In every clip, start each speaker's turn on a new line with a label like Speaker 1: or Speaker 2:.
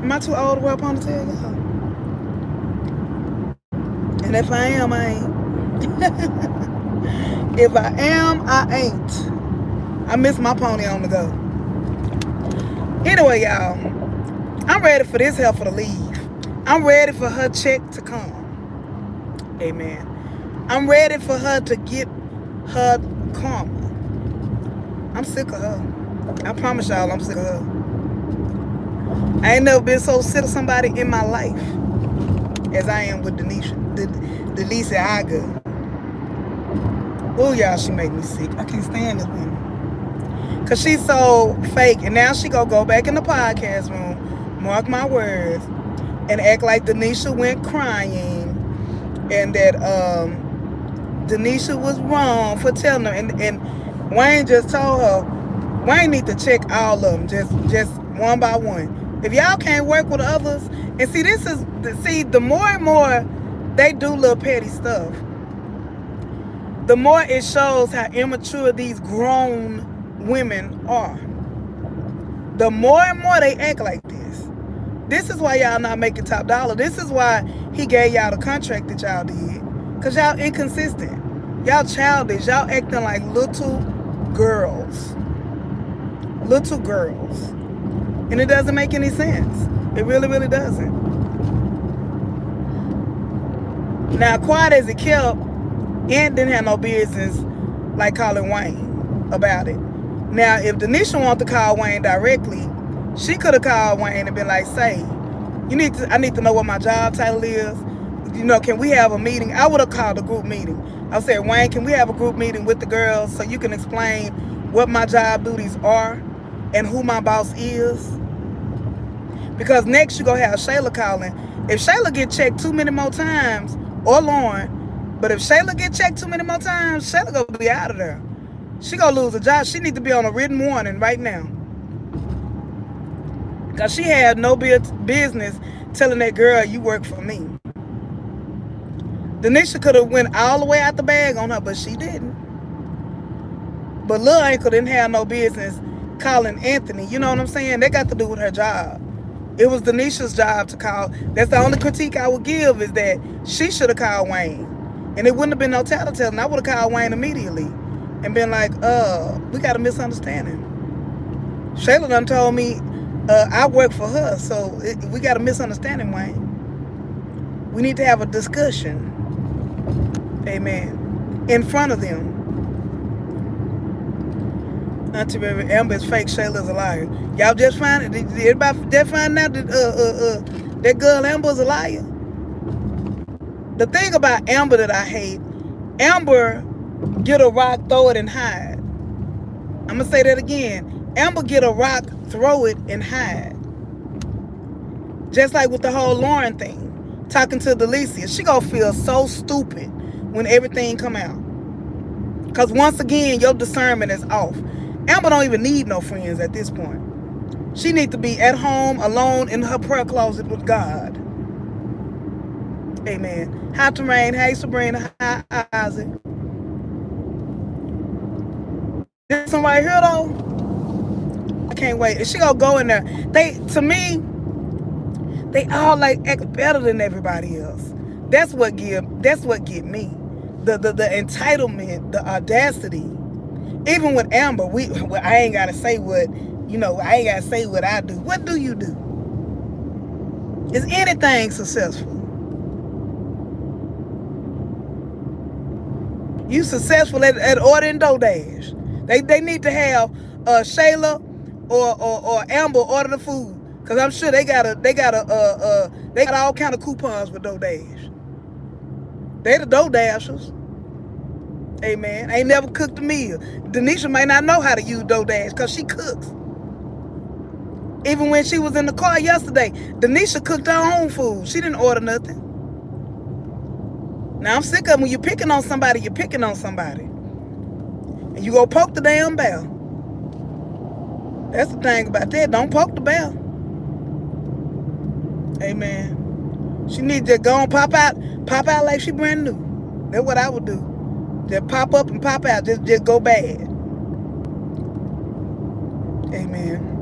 Speaker 1: Am I too old to wear a ponytail, y'all? And if I am, I ain't. If I am, I ain't. I miss my pony on the go. Anyway, y'all, I'm ready for this heifer to leave. I'm ready for her check to come. Amen. I'm ready for her to get her karma. I'm sick of her. I promise y'all I'm sick of her. I ain't never been so sick of somebody in my life as I am with DNisha. Delicia, I go. Oh, y'all, she make me sick. I can't stand this woman. Because she's so fake. And now she going to go back in the podcast room, mark my words, and act like DNisha went crying and that DNisha was wrong for telling her. And Wayne just told her, Wayne need to check all of them, just one by one. If y'all can't work with others, and see, the more and more they do little petty stuff, the more it shows how immature these grown women are. The more and more they act like this. This is why y'all not making top dollar. This is why he gave y'all the contract that y'all did. Because y'all inconsistent. Y'all childish. Y'all acting like little girls. Little girls. And it doesn't make any sense. It really, really doesn't. Now, quiet as it kept, Aunt didn't have no business like calling Wayne about it. Now, if DNisha wanted to call Wayne directly, she could have called Wayne and been like, say, I need to know what my job title is. Can we have a meeting? I would have called a group meeting. I said, Wayne, can we have a group meeting with the girls so you can explain what my job duties are and who my boss is? Because next you going to have Shayla calling. If Shayla get checked too many more times, or Lauren, but if Shayla get checked too many more times, Shayla gonna be out of there. She gonna lose a job. She need to be on a written warning right now. Because she had no business telling that girl, you work for me. DNisha could have went all the way out the bag on her, but she didn't. But Lil Ankle didn't have no business calling Anthony. You know what I'm saying? They got to do with her job. It was DNisha's job to call. That's the only critique I would give, is that she should have called Wayne. And it wouldn't have been no tattletale. I would have called Wayne immediately and been like, we got a misunderstanding. Shayla done told me I work for her, so we got a misunderstanding, Wayne. We need to have a discussion. Amen. In front of them. Auntie Baby, Amber is fake, Shayla's a liar. Y'all just find it? Did everybody just find out that that girl Amber's a liar? The thing about Amber that I hate, Amber get a rock, throw it, and hide. I'm going to say that again. Amber get a rock, throw it, and hide. Just like with the whole Lauren thing. Talking to Delicia. She going to feel so stupid when everything come out. Because once again, your discernment is off. Amber don't even need no friends at this point. She need to be at home, alone, in her prayer closet with God. Amen. Hi, Terrain. Hey, Sabrina. Hi, Isaac. This one right here, though, I can't wait. She gonna go in there. To me, they all like act better than everybody else. That's what get me. The entitlement, the audacity. Even with Amber, I ain't gotta say what, I ain't gotta say what I do. What do you do? Is anything successful? You successful at ordering DoorDash. They need to have Shayla or Amber order the food, cause I'm sure they got all kind of coupons with DoorDash. They the DoorDashers. Amen. Ain't never cooked a meal. DNisha may not know how to use DoorDash because she cooks. Even when she was in the car yesterday, DNisha cooked her own food. She didn't order nothing. Now I'm sick of when you're picking on somebody, you're picking on somebody. And you go poke the damn bell. That's the thing about that. Don't poke the bell. Amen. She needs to go and pop out like she brand new. That's what I would do. Just pop up and pop out. Just go bad. Amen.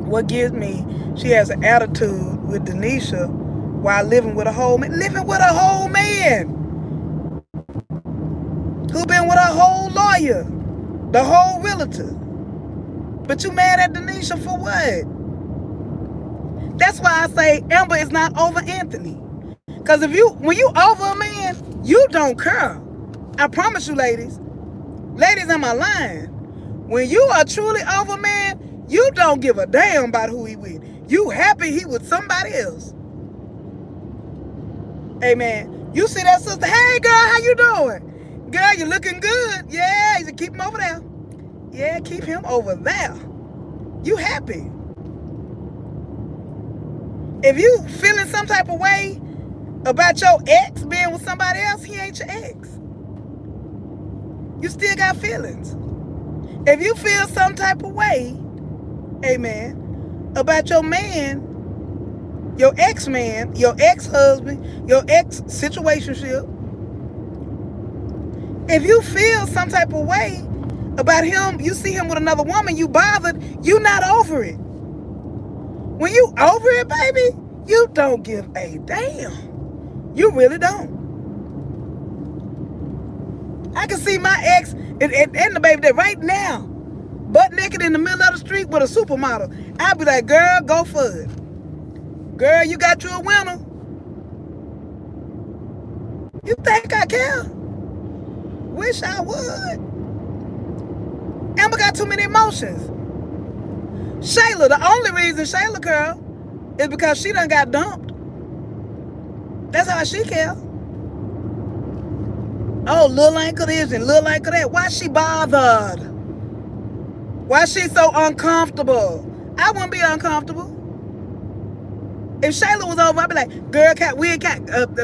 Speaker 1: what gives me, she has an attitude with DNisha while living with a whole man. Living with a whole man who been with a whole lawyer, the whole realtor. But you mad at DNisha for what? That's why I say Amber is not over Anthony. Because when you over a man, you don't care. I promise you, ladies. Ladies, am I lying? When you are truly over a man, you don't give a damn about who he with. You happy he with somebody else. Amen. You see that sister, hey girl, how you doing? Girl, you looking good. Yeah, you keep him over there. Yeah, keep him over there. You happy. If you feeling some type of way about your ex being with somebody else, he ain't your ex. You still got feelings. If you feel some type of way, amen, about your man, your ex-man, your ex-husband, your ex-situationship, if you feel some type of way about him, you see him with another woman, you bothered, you not over it. When you over it, baby, you don't give a damn. You really don't. I can see my ex and the baby that right now, butt naked in the middle of the street with a supermodel. I'd be like, girl, go for it. Girl, you got you a winner. You think I care? Wish I would. Amber got too many emotions. Shayla, the only reason Shayla care is because she done got dumped. That's how she care. Oh, little ankle this and little ankle that. Why she bothered? Why she so uncomfortable? I wouldn't be uncomfortable. If Shayla was over, I'd be like, girl,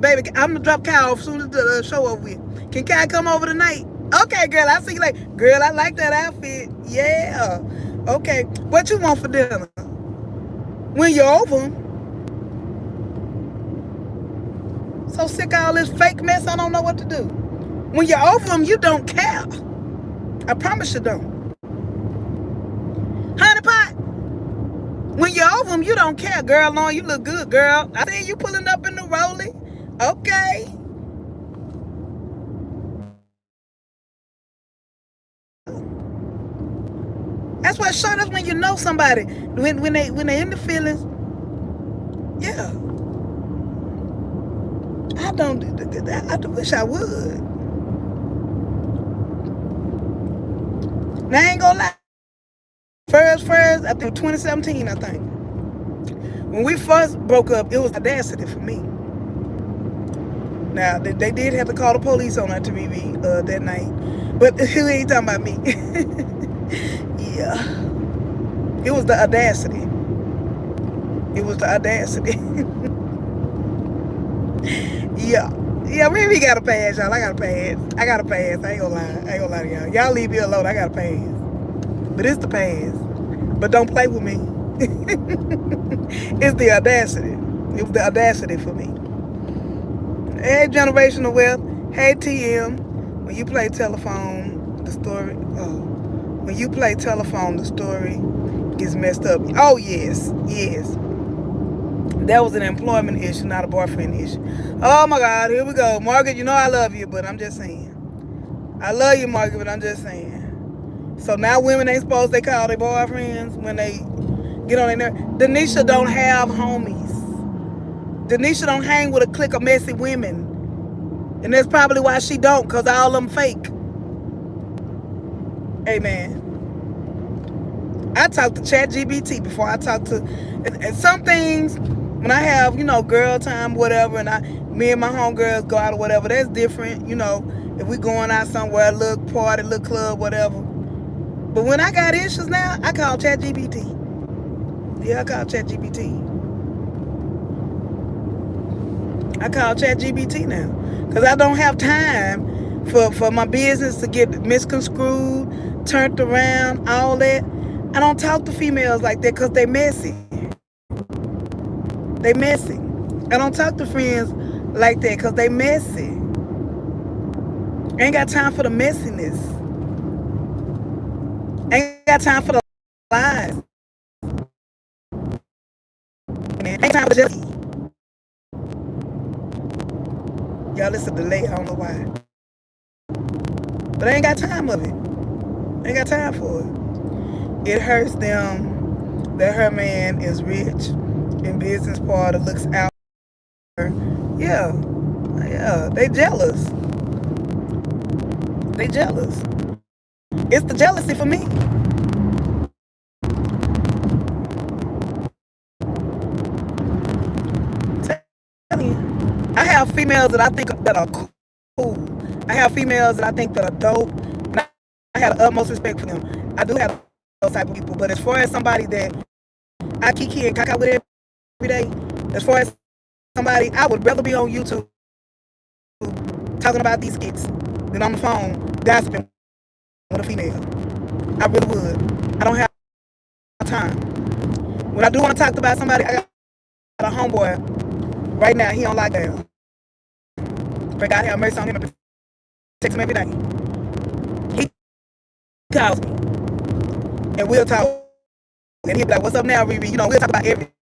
Speaker 1: baby, I'm gonna drop Kai off as soon as the show over with. Can Kai come over tonight? Okay, girl, I see you like, girl, I like that outfit. Yeah. Okay, what you want for dinner? When you're over, so sick of all this fake mess, I don't know what to do. When you're over them, you don't care. I promise you don't. Honey pot, when you're over them, you don't care. Girl, Lauren, you look good, girl. I see you pulling up in the rollie. Okay. That's what showed us when you know somebody. When they in the feelings. Yeah. I wish I would. Now I ain't gonna lie. First, I think 2017, I think. When we first broke up, it was audacity for me. Now, they did have to call the police on her to me that night. But we ain't talking about me. Yeah. It was the audacity. It was the audacity. Yeah. Yeah, we got a pass, y'all. I got a pass. I ain't gonna lie to y'all. Y'all leave me alone. I got a pass. But it's the pass. But don't play with me. It's the audacity. It was the audacity for me. Hey, Generational Wealth. Hey, TM. When you play telephone, the story. Oh. When you play telephone, the story gets messed up. Oh, yes. That was an employment issue, not a boyfriend issue. Oh, my God. Here we go. Margaret, you know I love you, but I'm just saying. I love you, Margaret, but I'm just saying. So now women ain't supposed to call their boyfriends when they get on their nerves. DNisha don't have homies. DNisha don't hang with a clique of messy women. And that's probably why she don't, because all of them fake. Amen. I talk to ChatGPT before I talk to... And some things, when I have, girl time, whatever, and me and my homegirls go out or whatever, that's different, if we going out somewhere, a little party, a little club, whatever. But when I got issues now, I call ChatGPT. Yeah, I call ChatGPT. I call ChatGPT now. Because I don't have time for my business to get misconstrued, turned around, all that. I don't talk to females like that because they messy. They messy. I don't talk to friends like that because they messy. I ain't got time for the messiness. I ain't got time for the lies. Ain't time for jealousy. Y'all listen to delay. I don't know why, but I ain't got time of it. I ain't got time for it. It hurts them that her man is rich and business partner looks out for her. Yeah, they jealous. They jealous. It's the jealousy for me. I have females that I think that are cool. I have females that I think that are dope. And I have the utmost respect for them. I do have those type of people. But as far as somebody that I kiki and caca with every day, as far as somebody, I would rather be on YouTube talking about these skits than on the phone gossiping with a female. I really would. I don't have time. When I do want to talk about somebody, I got a homeboy right now. He on lockdown. Pray God have mercy on him and text him every day. He calls me and we'll talk. And he'll be like, "What's up now, Riri?" We'll talk about everything.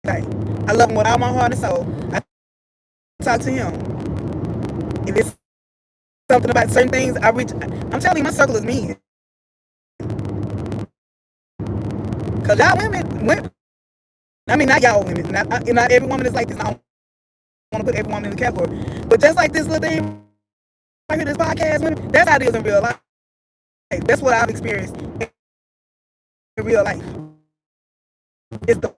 Speaker 1: I love him with all my heart and soul. I talk to him. If it's something about certain things, I'm telling you, my circle is men. Because y'all women, I mean, not y'all women. Not every woman is like this. I don't want to put every woman in the category. But just like this little thing right here, this podcast, women, that's how it is in real life. That's what I've experienced in real life. It's the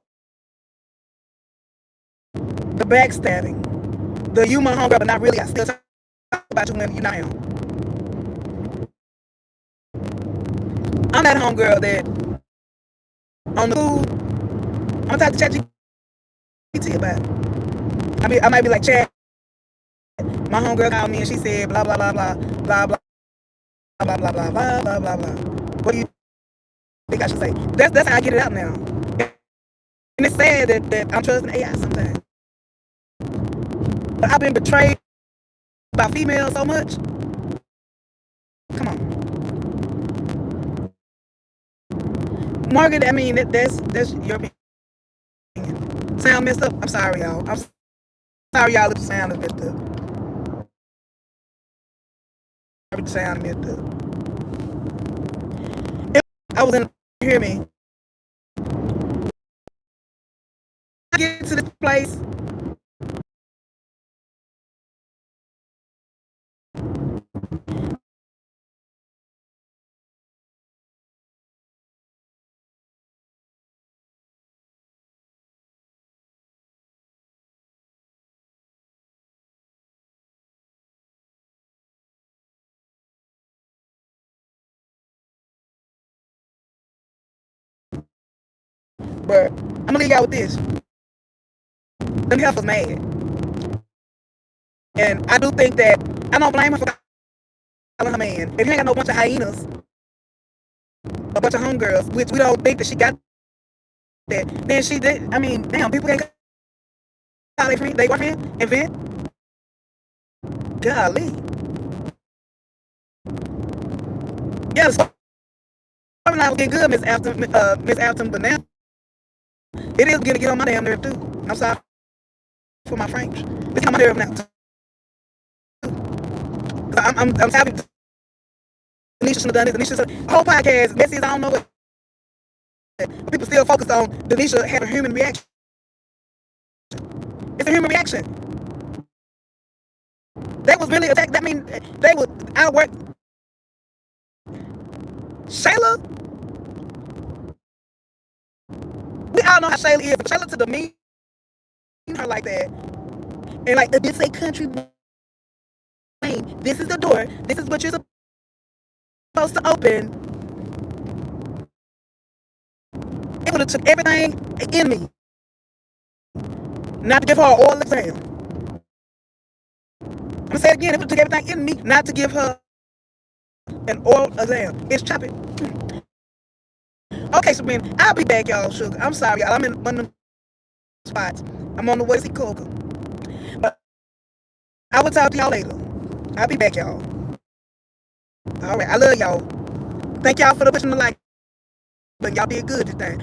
Speaker 1: backstabbing. The you my homegirl, but not really. I still talk about you when you not am. I'm that homegirl that on the food, I'm gonna talk to ChatGPT about it. I might be like, Chat, my homegirl called me and she said blah blah blah blah blah blah blah blah blah blah blah blah blah. What do you think I should say? That's how I get it out now. And it's sad that I'm trusting AI sometimes. But I've been betrayed by females so much. Come on, Margaret. I mean, that's your opinion. Sound messed up. I'm sorry, y'all. I'm sorry, y'all. If the sound is messed up. The sound messed up. If I was in, hear me. I get to this place. But I'm gonna leave y'all with this. Them heifers mad. And I do think that I don't blame her for calling her man. If you ain't got no bunch of hyenas, a bunch of homegirls, which we don't think that she got that, then she did. I mean, damn, people can't call their friend, they boyfriend, and vent. Golly. Yeah, the storyline was getting good, Miss Afton, but now it is getting to get on my damn nerve too. I'm sorry for my French. It's on my nerve now too. I'm happy. DNisha should have done this. DNisha's whole podcast, messy as I don't know what. People still focus on DNisha having a human reaction. It's a human reaction. They was really attacked. I mean, they would outwork Shayla. We all know how Shayla is. Shayla to demean her like that. And like, this a country lane. This is the door. This is what you're supposed to open. It would have took everything in me not to give her an oral exam. I'm gonna say it again. It would have took everything in me not to give her an oral exam. It's chopping. Okay, so man, I'll be back, y'all. Sugar. I'm sorry, y'all. I'm in one of them spots. I'm on the way to see Coca. But I will talk to y'all later. I'll be back, y'all. All right, I love y'all. Thank y'all for the pushing the like. But y'all did good this time.